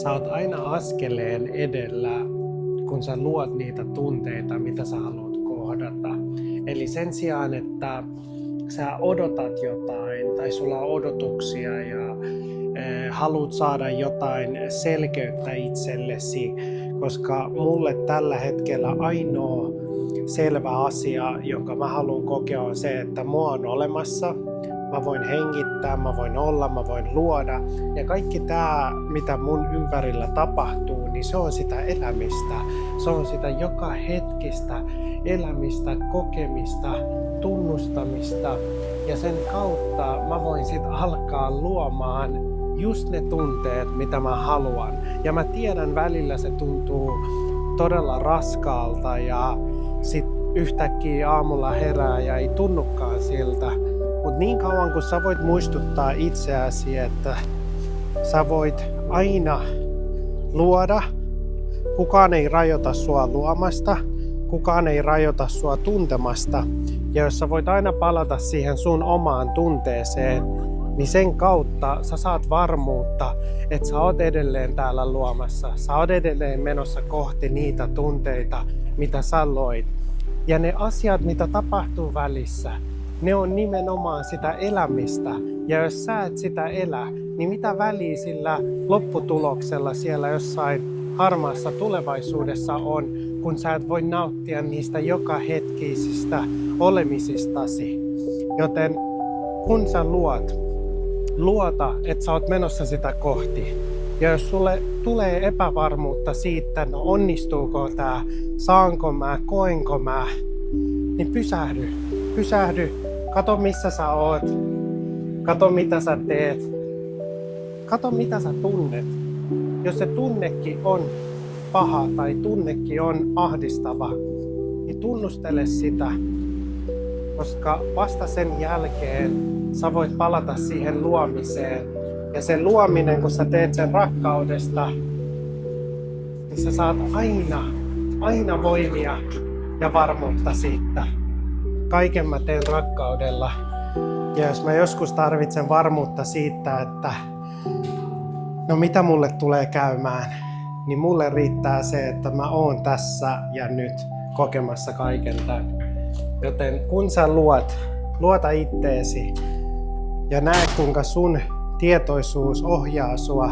Sä oot aina askeleen edellä, kun sä luot niitä tunteita, mitä sä haluat kohdata. Eli sen sijaan, että sä odotat jotain tai sulla on odotuksia ja haluat saada jotain selkeyttä itsellesi, koska mulle tällä hetkellä ainoa selvä asia, jonka mä haluan kokea, on se, että mua on olemassa. Mä voin hengittää, mä voin olla, mä voin luoda. Ja kaikki tää, mitä mun ympärillä tapahtuu, niin se on sitä elämistä. Se on sitä joka hetkistä elämistä, kokemista, tunnustamista. Ja sen kautta mä voin sitten alkaa luomaan just ne tunteet, mitä mä haluan. Ja mä tiedän, välillä se tuntuu todella raskaalta ja sit yhtäkkiä aamulla herää ja ei tunnukaan siltä. Mutta niin kauan kun sä voit muistuttaa itseäsi, että sä voit aina luoda, kukaan ei rajoita sua luomasta, kukaan ei rajoita sua tuntemasta. Ja jos sä voit aina palata siihen sun omaan tunteeseen, niin sen kautta sä saat varmuutta, että sä oot edelleen täällä luomassa. Sä oot edelleen menossa kohti niitä tunteita, mitä sä loit. Ja ne asiat, mitä tapahtuu välissä, ne on nimenomaan sitä elämistä. Ja jos sä et sitä elä, niin mitä väliä sillä lopputuloksella siellä jossain harmaassa tulevaisuudessa on, kun sä et voi nauttia niistä joka hetkisistä olemisistasi. Joten kun sä luota, että sä oot menossa sitä kohti. Ja jos sulle tulee epävarmuutta siitä, no onnistuuko tää, saanko mä, koenko mä, niin pysähdy, kato missä sä oot, kato mitä sä teet, kato mitä sä tunnet. Jos se tunnekin on paha tai tunnekin on ahdistava, niin tunnustele sitä, koska vasta sen jälkeen sä voit palata siihen luomiseen. Ja se luominen, kun sä teet sen rakkaudesta, niin sä saat aina voimia ja varmuutta siitä. Kaiken mä teen rakkaudella. Ja jos mä joskus tarvitsen varmuutta siitä, että no mitä mulle tulee käymään, niin mulle riittää se, että mä oon tässä ja nyt kokemassa kaiken tämän. Joten kun sä luota itteesi ja näe kuinka sun tietoisuus ohjaa sua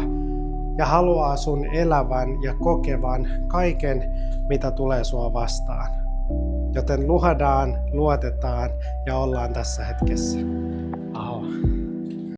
ja haluaa sun elävän ja kokevan kaiken, mitä tulee sua vastaan. Joten luodaan, luotetaan ja ollaan tässä hetkessä. Wow.